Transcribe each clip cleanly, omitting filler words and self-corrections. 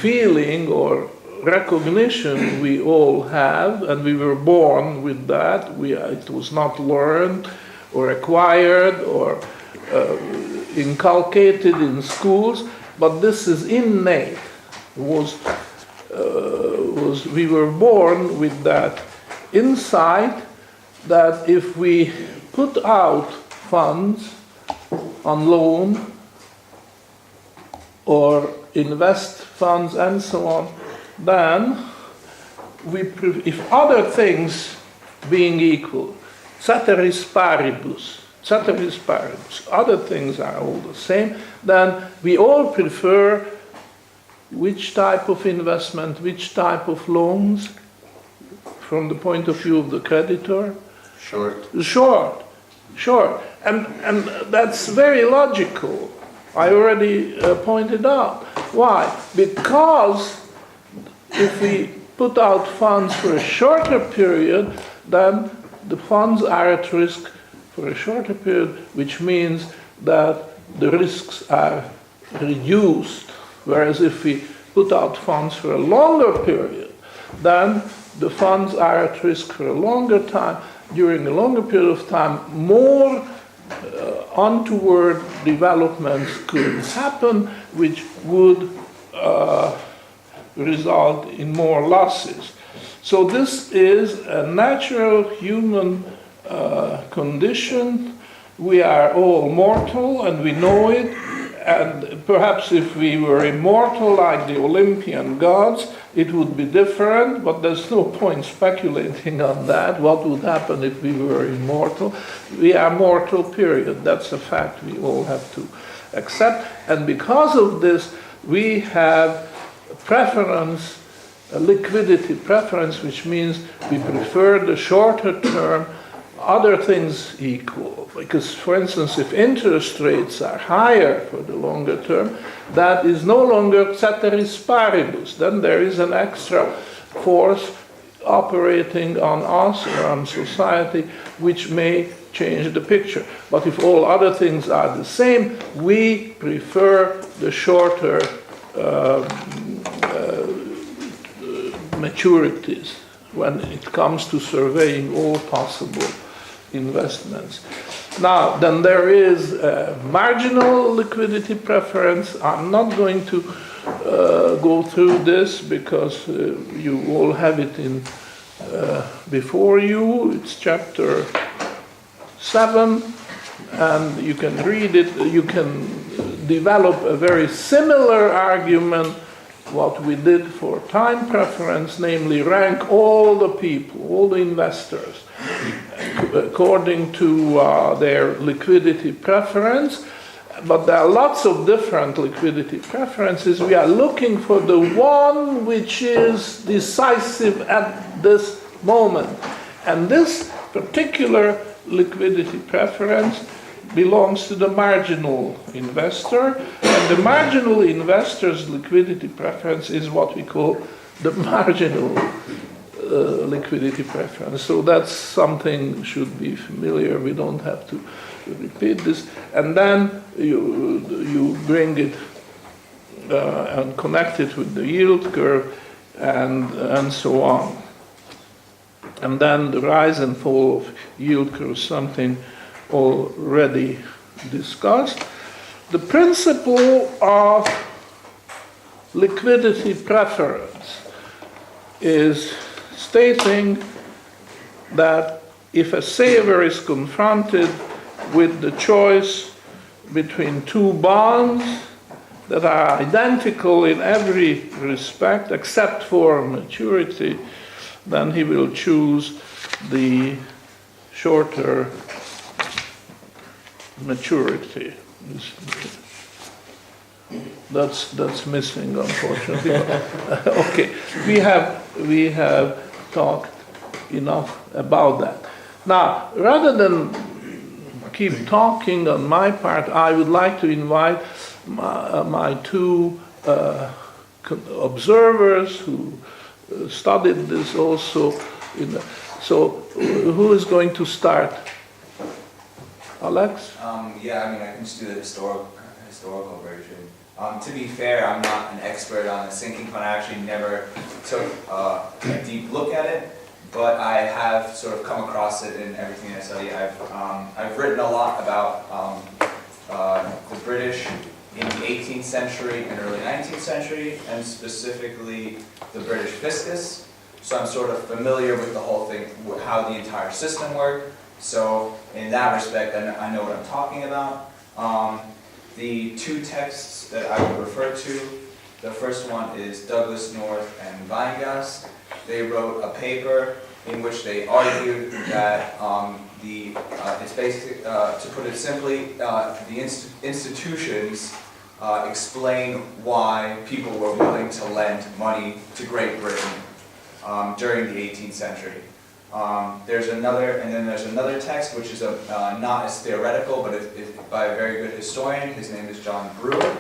feeling or recognition we all have, and we were born with that. It was not learned or acquired or inculcated in schools, but this is innate. We were born with that insight that if we put out funds on loan or invest funds and so on, then if other things being equal, ceteris paribus, other things are all the same, then we all prefer which type of investment, which type of loans, from the point of view of the creditor? Short. And that's very logical. I already pointed out. Why? Because if we put out funds for a shorter period, then the funds are at risk for a shorter period, which means that the risks are reduced. Whereas if we put out funds for a longer period, then the funds are at risk for a longer time. During a longer period of time, more untoward developments could happen, which would result in more losses. So this is a natural human condition. We are all mortal, and we know it. And perhaps if we were immortal like the Olympian gods, it would be different, but there's no point speculating on that. What would happen if we were immortal? We are mortal, period. That's a fact we all have to accept. And because of this, we have a preference, a liquidity preference, which means we prefer the shorter term, other things equal. Because, for instance, if interest rates are higher for the longer term, that is no longer ceteris paribus. Then there is an extra force operating on us or on society, which may change the picture. But if all other things are the same, we prefer the shorter maturities when it comes to surveying all possible investments. Now, then there is a marginal liquidity preference. I'm not going to go through this because you all have it in before you. It's chapter 7, and you can read it. You can develop a very similar argument what we did for time preference, namely rank all the people, all the investors, according to their liquidity preference. But there are lots of different liquidity preferences. We are looking for the one which is decisive at this moment. And this particular liquidity preference belongs to the marginal investor. And the marginal investor's liquidity preference is what we call the marginal liquidity preference. So that's something should be familiar. We don't have to repeat this. And then you bring it and connect it with the yield curve and so on. And then the rise and fall of yield curve, something already discussed. The principle of liquidity preference is stating that if a saver is confronted with the choice between two bonds that are identical in every respect except for maturity, then he will choose the shorter maturity. That's missing, unfortunately. Okay, we have talked enough about that. Now, rather than keep talking on my part, I would like to invite my two observers who studied this also. So, who is going to start? Alex? Yeah, I mean, I can just do the historical version. To be fair, I'm not an expert on the sinking fund. I actually never took a deep look at it, but I have sort of come across it in everything I study. I've written a lot about the British in the 18th century and early 19th century, and specifically the British fiscus. So I'm sort of familiar with the whole thing, how the entire system worked. So in that respect, I know what I'm talking about. The two texts that I would refer to, the first one is Douglas North and Weingast. They wrote a paper in which they argued that it's basically, to put it simply, the institutions explain why people were willing to lend money to Great Britain during the 18th century. There's another text which is not as theoretical, but it's by a very good historian. His name is John Brewer.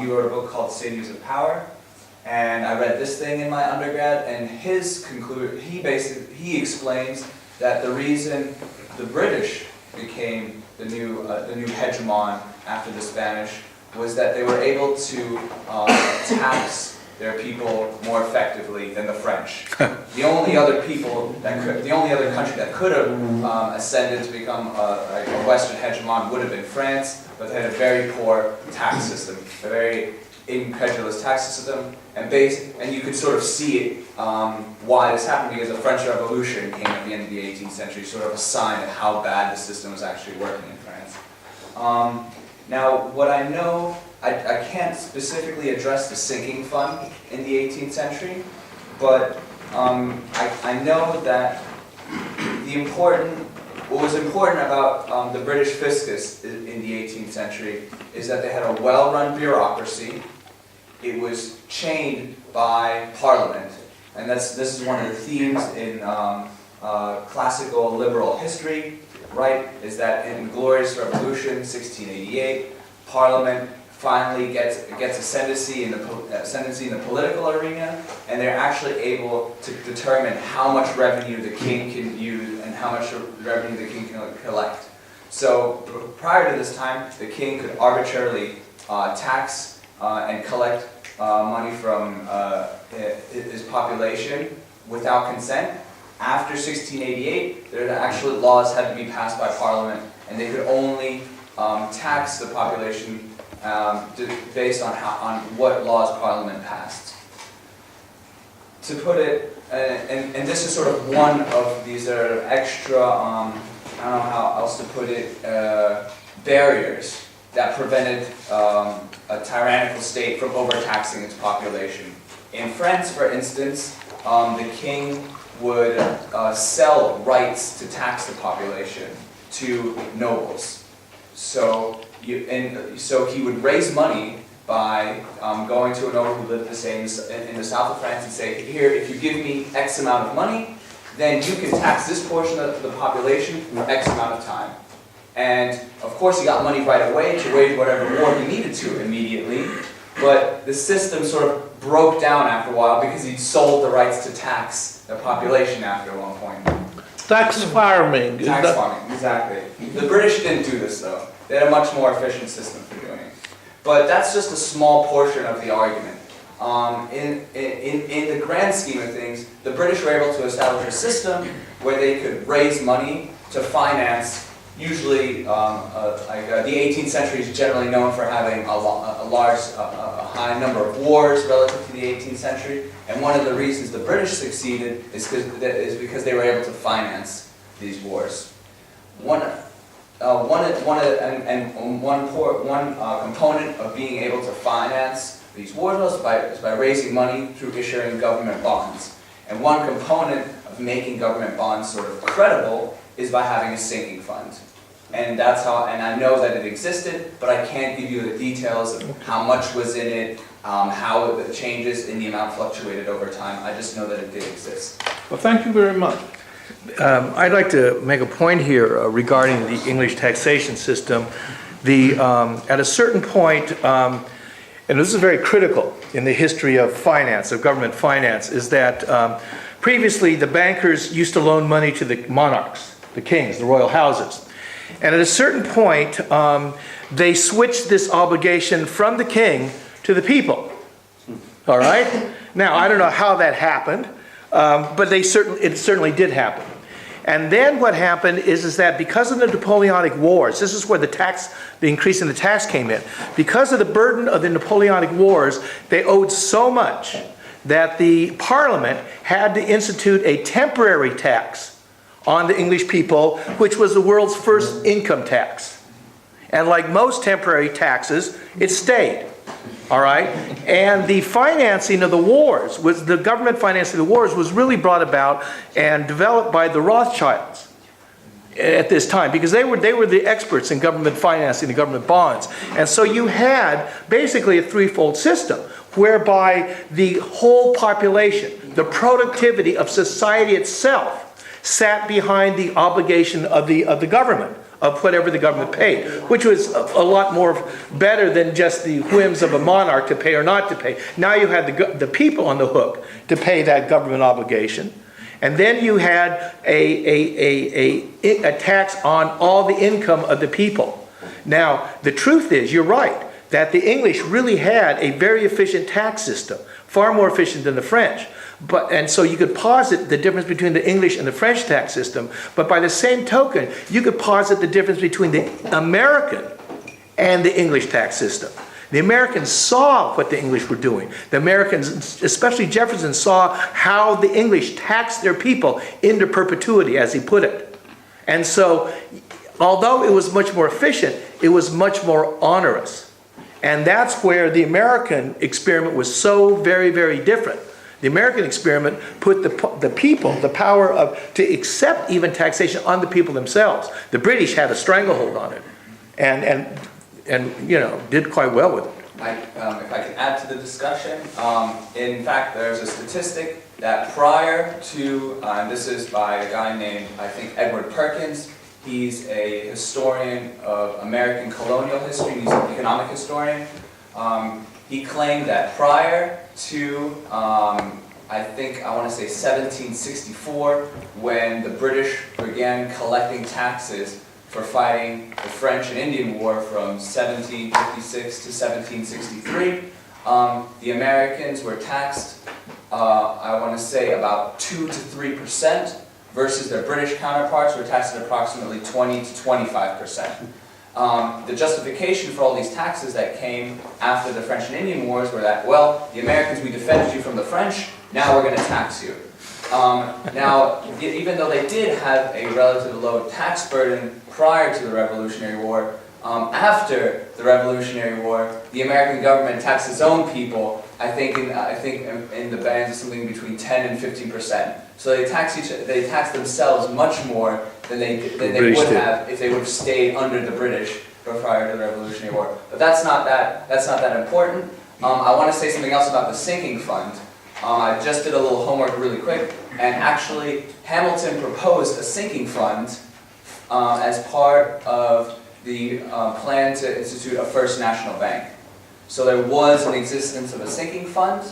He wrote a book called Cities of Power, and I read this thing in my undergrad. And he explains that the reason the British became the new hegemon after the Spanish was that they were able to tax their people more effectively than the French. The only other country that could have ascended to become like a Western hegemon would have been France, but they had a very poor tax system, a very incredulous tax system, and you could sort of see it why this happened, because the French Revolution came at the end of the 18th century, sort of a sign of how bad the system was actually working in France. Now, what I know, I can't specifically address the sinking fund in the 18th century, but I know that what was important about the British fiscus in the 18th century is that they had a well-run bureaucracy. It was chained by Parliament, and this is one of the themes in classical liberal history, right? Is that in the Glorious Revolution, 1688, Parliament finally gets ascendancy in the political arena, and they're actually able to determine how much revenue the king can use and how much revenue the king can collect. So prior to this time, the king could arbitrarily tax and collect money from his population without consent. After 1688, there actually laws had to be passed by Parliament, and they could only tax the population based on what laws Parliament passed. To put it, and this is sort of one of these extra, I don't know how else to put it, barriers that prevented a tyrannical state from overtaxing its population. In France, for instance, the king would sell rights to tax the population to nobles. So he would raise money by going to a noble who lived, say, in the south of France and say, here, if you give me X amount of money, then you can tax this portion of the population for X amount of time. And of course he got money right away to wage whatever war he needed to immediately, but the system sort of broke down after a while because he'd sold the rights to tax the population after one point. Tax farming. Tax farming, exactly. The British didn't do this though. They had a much more efficient system for doing it. But that's just a small portion of the argument. In the grand scheme of things, the British were able to establish a system where they could raise money to finance, usually the 18th century is generally known for having a high number of wars relative to the 18th century, and one of the reasons the British succeeded is because they were able to finance these wars. One component of being able to finance these wars is by raising money through issuing government bonds. And one component of making government bonds sort of credible is by having a sinking fund. And that's how, and I know that it existed, but I can't give you the details of how much was in it, how the changes in the amount fluctuated over time. I just know that it did exist. Well, thank you very much. I'd like to make a point here regarding the English taxation system. At a certain point, and this is very critical in the history of finance, of government finance, is that previously the bankers used to loan money to the monarchs, the kings, the royal houses. And at a certain point, they switched this obligation from the king to the people. All right? Now, I don't know how that happened, but it certainly did happen. And then what happened is that because of the Napoleonic Wars, this is where the increase in the tax came in. Because of the burden of the Napoleonic Wars, they owed so much that the Parliament had to institute a temporary tax on the English people, which was the world's first income tax. And like most temporary taxes, it stayed. All right? And the financing of the wars, the government financing of the wars was really brought about and developed by the Rothschilds at this time, because they were the experts in government financing, the government bonds. And so you had basically a threefold system whereby the whole population, the productivity of society itself, sat behind the obligation of the government, of whatever the government paid, which was a lot more better than just the whims of a monarch to pay or not to pay. Now you had the people on the hook to pay that government obligation. And then you had a tax on all the income of the people. Now, the truth is, you're right, that the English really had a very efficient tax system, far more efficient than the French. And so you could posit the difference between the English and the French tax system, but by the same token, you could posit the difference between the American and the English tax system. The Americans saw what the English were doing. The Americans, especially Jefferson, saw how the English taxed their people into perpetuity, as he put it. And so, although it was much more efficient, it was much more onerous. And that's where the American experiment was so very, very different. The American experiment put the people, the power to accept even taxation on the people themselves. The British had a stranglehold on it, and did quite well with it. If I can add to the discussion, in fact, there's a statistic that prior to, and this is by a guy named, I think, Edward Perkins. He's a historian of American colonial history. He's an economic historian. He claimed that prior to, I want to say 1764, when the British began collecting taxes for fighting the French and Indian War from 1756 to 1763, the Americans were taxed, I want to say about 2 to 3%, versus their British counterparts were taxed at approximately 20 to 25%. The justification for all these taxes that came after the French and Indian Wars were that, well, the Americans, we defended you from the French, now we're going to tax you. Now, even though they did have a relatively low tax burden prior to the Revolutionary War, after the Revolutionary War, the American government taxed its own people, I think in the bands of something between 10 and 15%. So they taxed themselves much more than they would have if they would have stayed under the British prior to the Revolutionary War. But that's not that important. I want to say something else about the sinking fund. I just did a little homework really quick, and actually Hamilton proposed a sinking fund as part of the plan to institute a first national bank. So there was an existence of a sinking fund.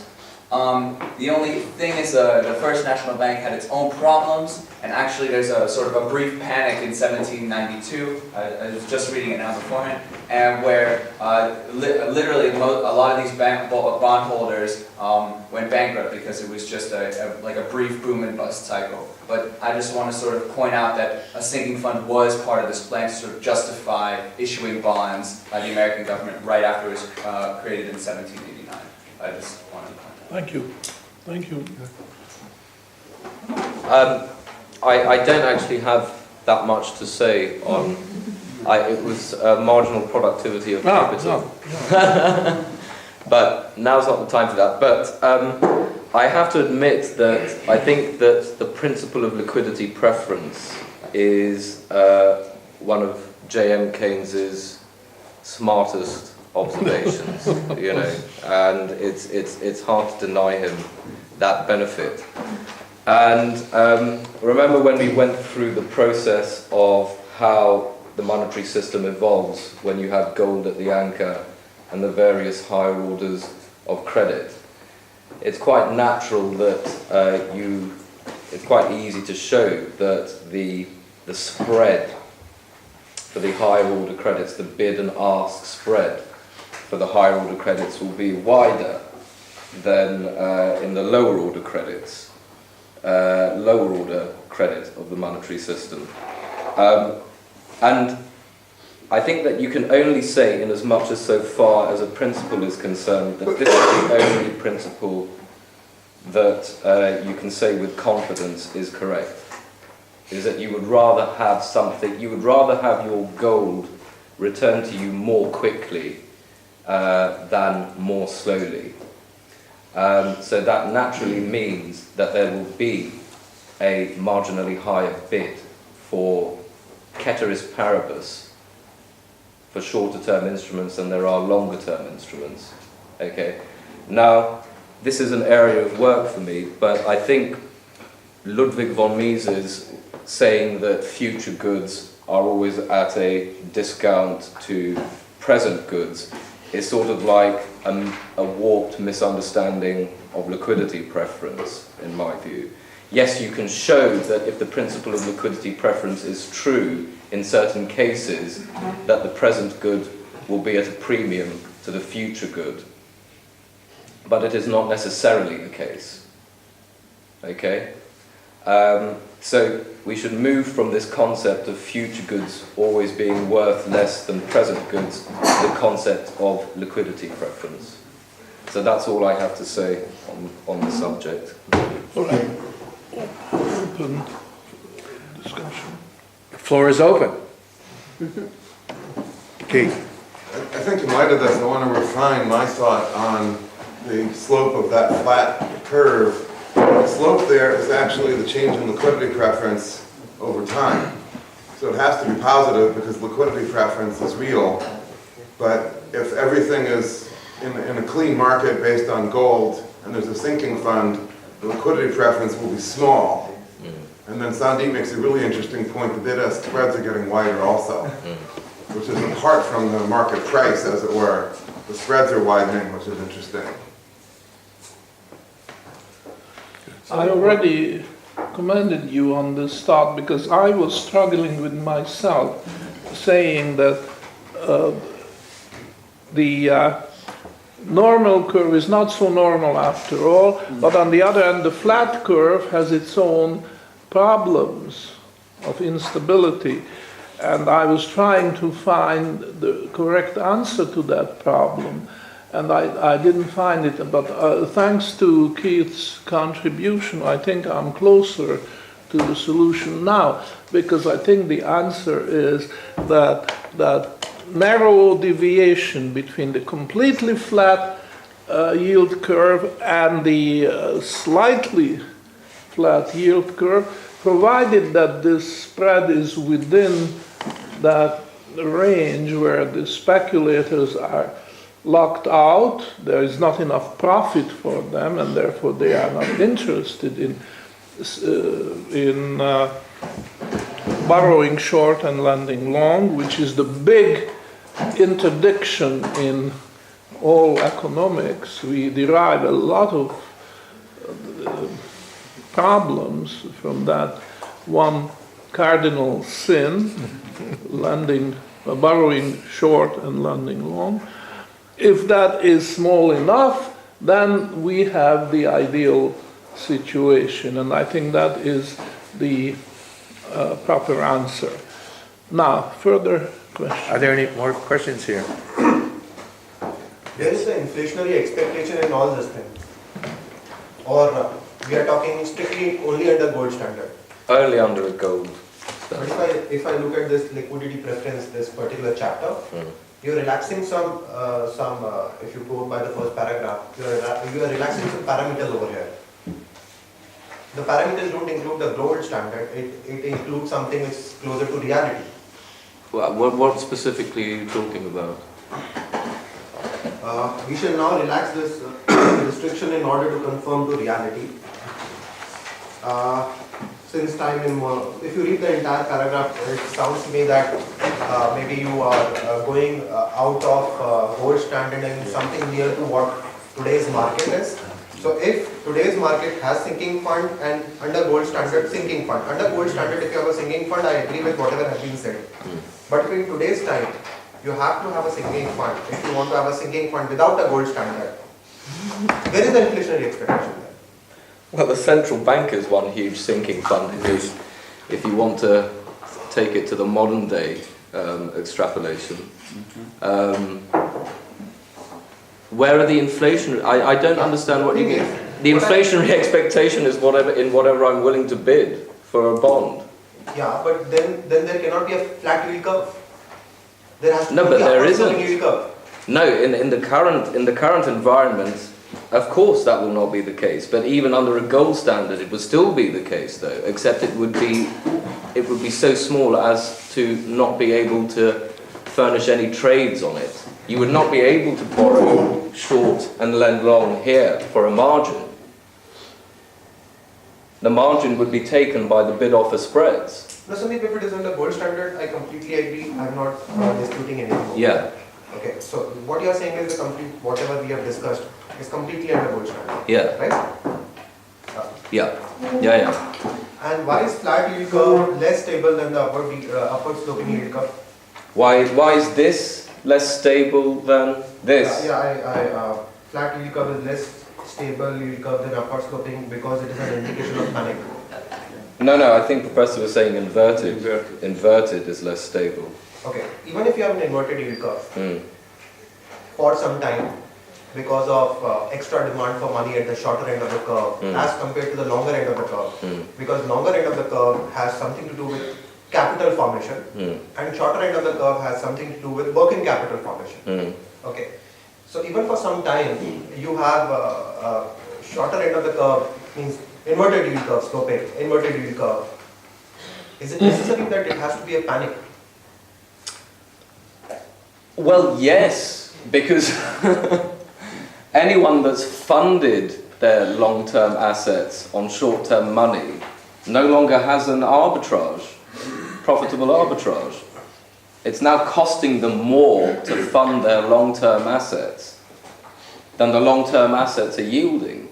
The only thing is the First National Bank had its own problems, and actually there's a sort of a brief panic in 1792, I was just reading it now beforehand, and where literally a lot of these bondholders went bankrupt because it was just like a brief boom and bust cycle. But I just want to sort of point out that a sinking fund was part of this plan to sort of justify issuing bonds by the American government right after it was created in 1789. I just wanted to point that out. Thank you. Thank you. I don't actually have that much to say on. It was marginal productivity of capital. No. But now's not the time for that. But I have to admit that I think that the principle of liquidity preference is one of J.M. Keynes's smartest observations, and it's hard to deny him that benefit. And remember when we went through the process of how the monetary system evolves when you have gold at the anchor and the various higher orders of credit. It's quite natural that it's quite easy to show that the spread for the higher order credits, the bid and ask spread for the higher order credits will be wider than in the lower order credits, lower order credit of the monetary system. And I think that you can only say, in as much as so far as a principle is concerned, that this is the only principle that you can say with confidence is correct. Is that you would rather have something, you would rather have your gold returned to you more quickly than more slowly. So that naturally means that there will be a marginally higher bid for ceteris paribus, for shorter term instruments than there are longer term instruments. Okay. Now, this is an area of work for me, but I think Ludwig von Mises saying that future goods are always at a discount to present goods is sort of like a warped misunderstanding of liquidity preference, in my view. Yes, you can show that if the principle of liquidity preference is true in certain cases, that the present good will be at a premium to the future good. But it is not necessarily the case. Okay? So we should move from this concept of future goods always being worth less than present goods to the concept of liquidity preference. So that's all I have to say on the subject. All right. Open discussion. The floor is open. Keith. I think in light of this, I want to refine my thought on the slope of that flat curve. The slope there is actually the change in liquidity preference over time. So it has to be positive because liquidity preference is real. But if everything is in a clean market based on gold and there's a sinking fund, the liquidity preference will be small. And then Sandeep makes a really interesting point, the bid-ask spreads are getting wider also, which is apart from the market price, as it were. The spreads are widening, which is interesting. I already commended you on this thought because I was struggling with myself, saying that the normal curve is not so normal after all, but on the other hand, the flat curve has its own problems of instability. And I was trying to find the correct answer to that problem. And I didn't find it, but thanks to Keith's contribution, I think I'm closer to the solution now, because I think the answer is that narrow deviation between the completely flat yield curve and the slightly flat yield curve, provided that this spread is within that range where the speculators are locked out, there is not enough profit for them, and therefore they are not interested in borrowing short and lending long, which is the big interdiction in all economics. We derive a lot of problems from that one cardinal sin, borrowing short and lending long. If that is small enough, then we have the ideal situation, and I think that is the proper answer. Now, further questions? Are there any more questions here? There is an inflationary expectation in all this thing, or we are talking strictly only under gold standard. Only under a gold But standard. if I look at this liquidity preference, this particular chapter, you're relaxing some, if you go by the first paragraph, you are relaxing some parameters over here. The parameters don't include the gold standard, it includes something which is closer to reality. Well, what specifically are you talking about? We shall now relax this restriction in order to conform to reality. Since time if you read the entire paragraph, it sounds to me that maybe you are going out of gold standard and something near to what today's market is. So if today's market has sinking fund and under gold standard sinking fund, under gold standard if you have a sinking fund, I agree with whatever has been said. But in today's time, you have to have a sinking fund. If you want to have a sinking fund without a gold standard, where is the inflationary expectation there? Well, the central bank is one huge sinking fund, because if you want to take it to the modern day extrapolation, where are the inflation? I don't understand what you mean. The inflationary expectation is whatever I'm willing to bid for a bond. Yeah, but then there cannot be a flat yield curve. There has to No, be but a there sloping isn't. yield curve. No, in the current environment, of course that will not be the case. But even under a gold standard, it would still be the case, though. Except it would be so small as to not be able to furnish any trades on it. You would not be able to borrow short and lend long here for a margin. The margin would be taken by the bid-offer spreads. No, Sandeep, if it is on the gold standard, I completely agree. I'm not disputing anything. Yeah. Okay, so what you are saying is the complete, whatever we have discussed is completely under gold standard. Yeah. Right? Yeah. And why is flat yield curve less stable than the upward sloping yield curve? Why is this less stable than this? Flat yield curve is less stable yield curve than upward sloping because it is an indication of panic. No, I think Professor was saying inverted. Inverted is less stable. Okay, even if you have an inverted yield curve for some time because of extra demand for money at the shorter end of the curve as compared to the longer end of the curve, because longer end of the curve has something to do with capital formation and shorter end of the curve has something to do with working capital formation. Okay, so even for some time you have shorter end of the curve means inverted yield curve, sloping, inverted yield curve. Is it necessary that it has to be a panic? Well, yes, because anyone that's funded their long-term assets on short-term money no longer has an arbitrage, profitable arbitrage. It's now costing them more to fund their long-term assets than the long-term assets are yielding.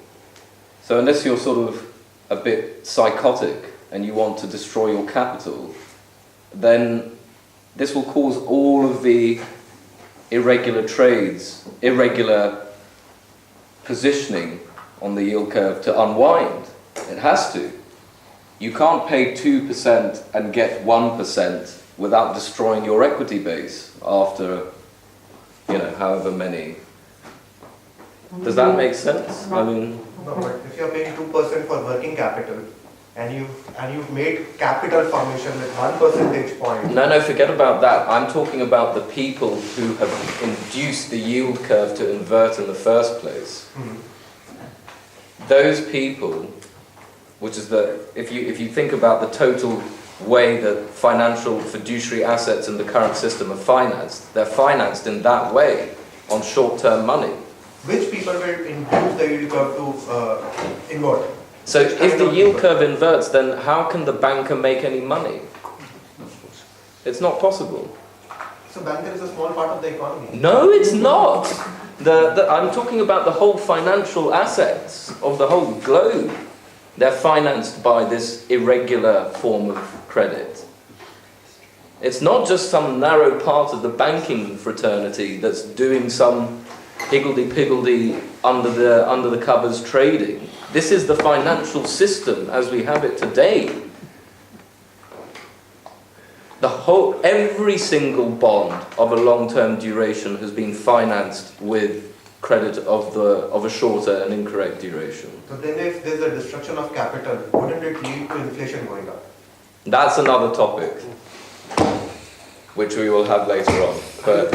So unless you're sort of a bit psychotic and you want to destroy your capital, then this will cause all of the irregular trades, irregular positioning on the yield curve to unwind. It has to. You can't pay 2% and get 1% without destroying your equity base after, however many. Does that make sense? I mean, no, but if you are paying 2% for working capital and you've made capital formation with 1 percentage point. No, forget about that. I'm talking about the people who have induced the yield curve to invert in the first place. Those people, which is if you think about the total way that financial fiduciary assets in the current system are financed, they're financed in that way, on short-term money. Which people will induce the yield curve to invert? So if the yield curve inverts, then how can the banker make any money? It's not possible. So banker is a small part of the economy. No, it's not. I'm talking about the whole financial assets of the whole globe. They're financed by this irregular form of credit. It's not just some narrow part of the banking fraternity that's doing some higgledy-piggledy under the covers trading. This is the financial system as we have it today. Every single bond of a long-term duration has been financed with credit of a shorter and incorrect duration. So then if there's a destruction of capital, wouldn't it lead to inflation going up? That's another topic, which we will have later on. But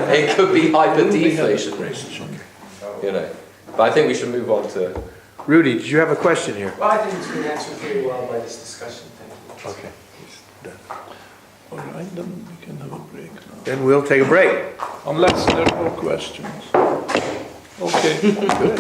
it could be hyper-deflationary, But I think we should move on to... Rudy, did you have a question here? Well, I think it's been answered very well by this discussion. Thank you. Okay. All right, then we can have a break now. Then we'll take a break. Unless there are more questions. Okay, good.